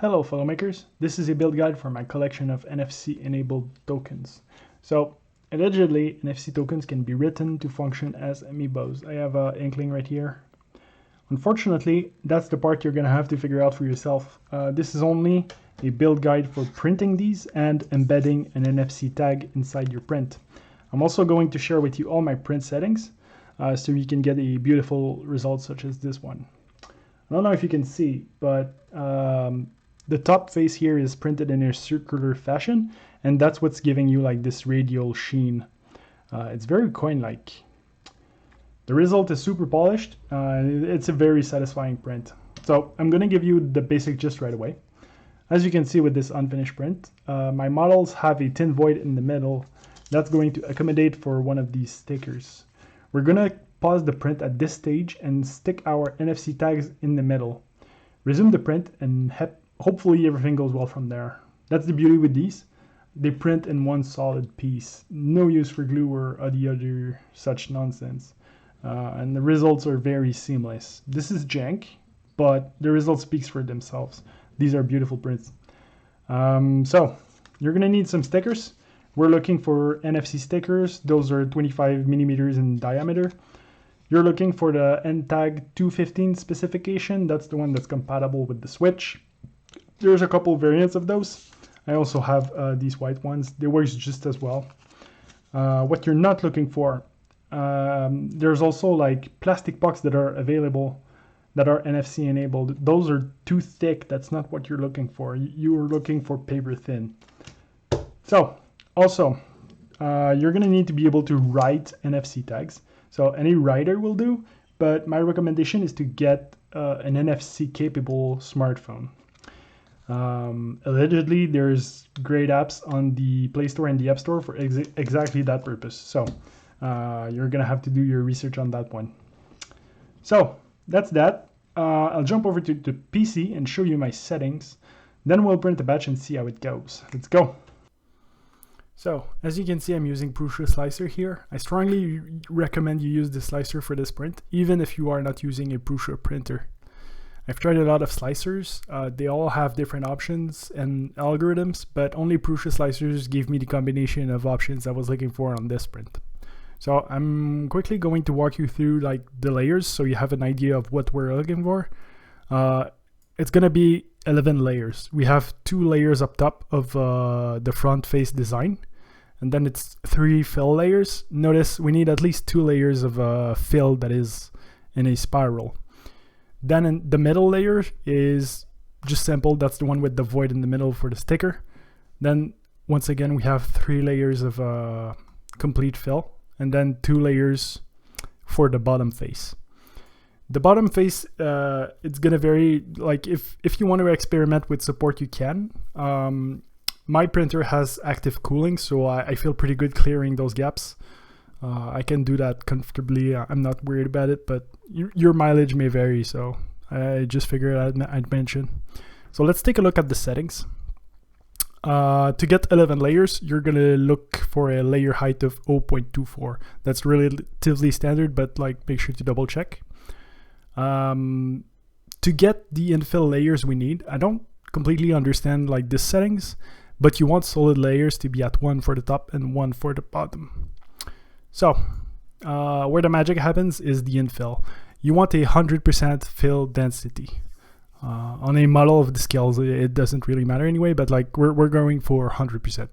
Hello fellow makers, this is a build guide for my collection of NFC enabled tokens. So allegedly NFC tokens can be written to function as amiibos. I have an inkling right here. Unfortunately, that's the part you're gonna have to figure out for yourself. This is only a build guide for printing these and embedding an NFC tag inside your print. I'm also going to share with you all my print settings so you can get a beautiful result such as this one. I don't know if you can see, but the top face here is printed in a circular fashion, and that's what's giving you like this radial sheen. It's very coin-like. The result is super polished. It's a very satisfying print. So I'm going to give you the basic gist right away. As you can see with this unfinished print, my models have a thin void in the middle that's going to accommodate for one of these stickers. We're going to pause the print at this stage and stick our NFC tags in the middle. Resume the print and hopefully everything goes well from there. That's the beauty with these. They print in one solid piece. No use for glue or any other such nonsense. And the results are very seamless. This is jank, but the result speaks for themselves. These are beautiful prints. So you're gonna need some stickers. We're looking for NFC stickers. Those are 25 millimeters in diameter. You're looking for the NTAG 215 specification. That's the one that's compatible with the Switch. There's a couple variants of those. I also have these white ones. They work just as well. What you're not looking for, there's also like plastic pucks that are available that are NFC enabled. Those are too thick. That's not what you're looking for. You're looking for paper thin. So also, you're gonna need to be able to write NFC tags. So any writer will do, but my recommendation is to get an NFC capable smartphone. Allegedly, there's great apps on the Play Store and the App Store for exactly that purpose. So you're gonna have to do your research on that one. So that's that. I'll jump over to the PC and show you my settings. Then we'll print the batch and see how it goes. Let's go. So as you can see, I'm using Prusa Slicer here. I strongly recommend you use the slicer for this print, even if you are not using a Prusa printer. I've tried a lot of slicers. They all have different options and algorithms, but only Prusa slicers gave me the combination of options I was looking for on this print. So I'm quickly going to walk you through like the layers so you have an idea of what we're looking for. It's gonna be 11 layers. We have 2 layers up top of the front face design, and then it's 3 fill layers. Notice we need at least 2 layers of fill that is in a spiral. Then in the middle layer is just simple. That's the one with the void in the middle for the sticker. Then once again, we have 3 layers of complete fill, and then 2 layers for the bottom face. The bottom face, it's gonna vary. Like if you want to experiment with support, you can. My printer has active cooling, so I feel pretty good clearing those gaps. I can do that comfortably. I'm not worried about it, but your mileage may vary, so I just figured I'd mention. So let's take a look at the settings. To get 11 layers, you're gonna look for a layer height of 0.24. That's relatively standard, but like make sure to double check. To get the infill layers we need, I don't completely understand like the settings, but you want solid layers to be at 1 for the top and 1 for the bottom. So where the magic happens is the infill. You want 100% fill density. On a model of the scales, it doesn't really matter anyway, but like we're going for 100%.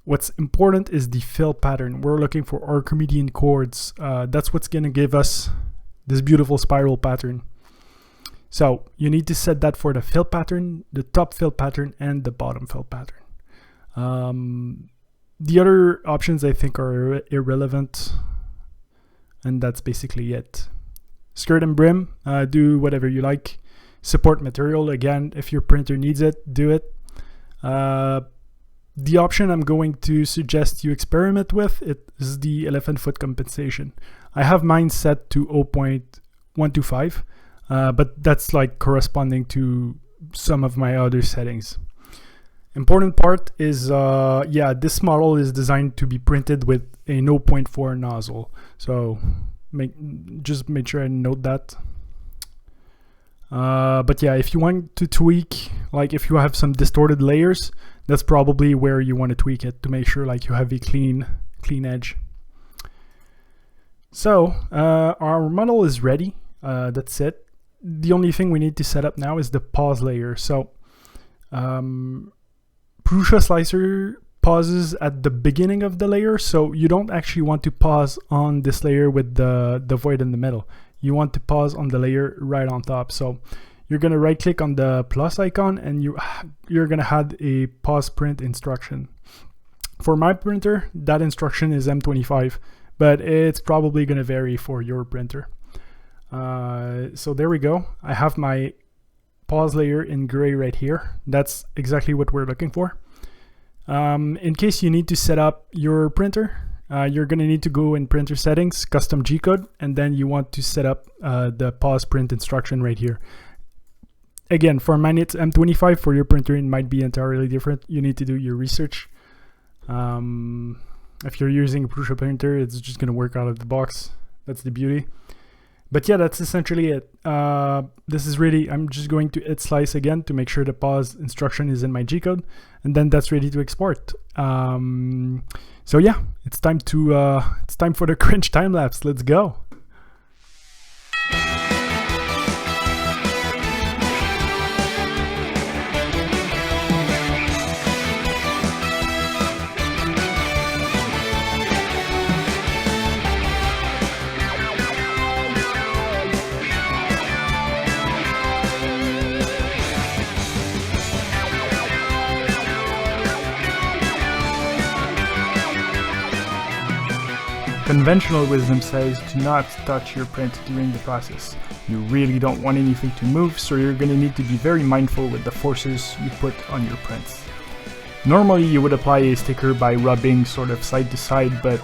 What's important is the fill pattern. We're looking for Archimedean chords. That's what's gonna give us this beautiful spiral pattern. So you need to set that for the fill pattern, the top fill pattern, and the bottom fill pattern. The other options I think are irrelevant, and that's basically it. Skirt and brim, do whatever you like. Support material, again, if your printer needs it, do it. The option I'm going to suggest you experiment with is the elephant foot compensation. I have mine set to 0.125, but that's like corresponding to some of my other settings. Important part is, this model is designed to be printed with a 0.4 nozzle. So just make sure I note that. But yeah, if you want to tweak, like if you have some distorted layers, that's probably where you want to tweak it to make sure like you have a clean edge. So our model is ready. That's it. The only thing we need to set up now is the pause layer. So Prusa Slicer pauses at the beginning of the layer, so you don't actually want to pause on this layer with the void in the middle. You want to pause on the layer right on top. So you're going to right click on the plus icon and you're going to add a pause print instruction. For my printer, that instruction is M25, but it's probably going to vary for your printer. So there we go. I have my pause layer in gray right here. That's exactly what we're looking for. In case you need to set up your printer, you're going to need to go in printer settings, custom G-code, and then you want to set up the pause print instruction right here. Again, for mine it's M25. For your printer it might be entirely different. You need to do your research. If you're using a Prusa printer, it's just going to work out of the box. That's the beauty. But yeah, that's essentially it. This is really, I'm just going to hit slice again to make sure the pause instruction is in my G-code, and then that's ready to export. So yeah, it's time for the cringe time lapse. Let's go. Conventional wisdom says to not touch your print during the process. You really don't want anything to move, so you're going to need to be very mindful with the forces you put on your prints. Normally you would apply a sticker by rubbing sort of side to side, but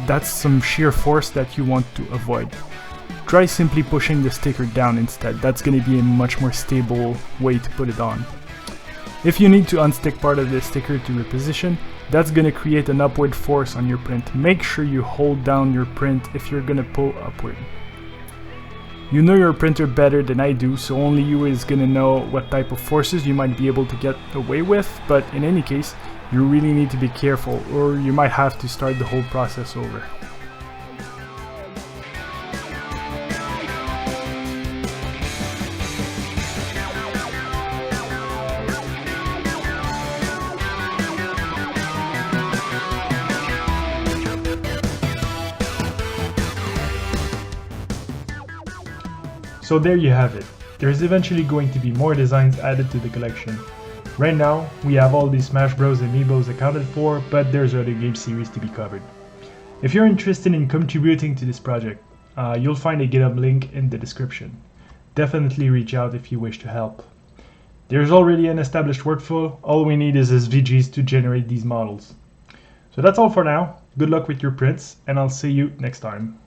that's some sheer force that you want to avoid. Try simply pushing the sticker down instead. That's going to be a much more stable way to put it on. If you need to unstick part of the sticker to reposition, that's going to create an upward force on your print. Make sure you hold down your print if you're going to pull upward. You know your printer better than I do, so only you is going to know what type of forces you might be able to get away with, but in any case, you really need to be careful or you might have to start the whole process over. So there you have it. There's eventually going to be more designs added to the collection. Right now, we have all these Smash Bros. Amiibos accounted for, but there's other game series to be covered. If you're interested in contributing to this project, you'll find a GitHub link in the description. Definitely reach out if you wish to help. There's already an established workflow. All we need is SVGs to generate these models. So that's all for now. Good luck with your prints, and I'll see you next time.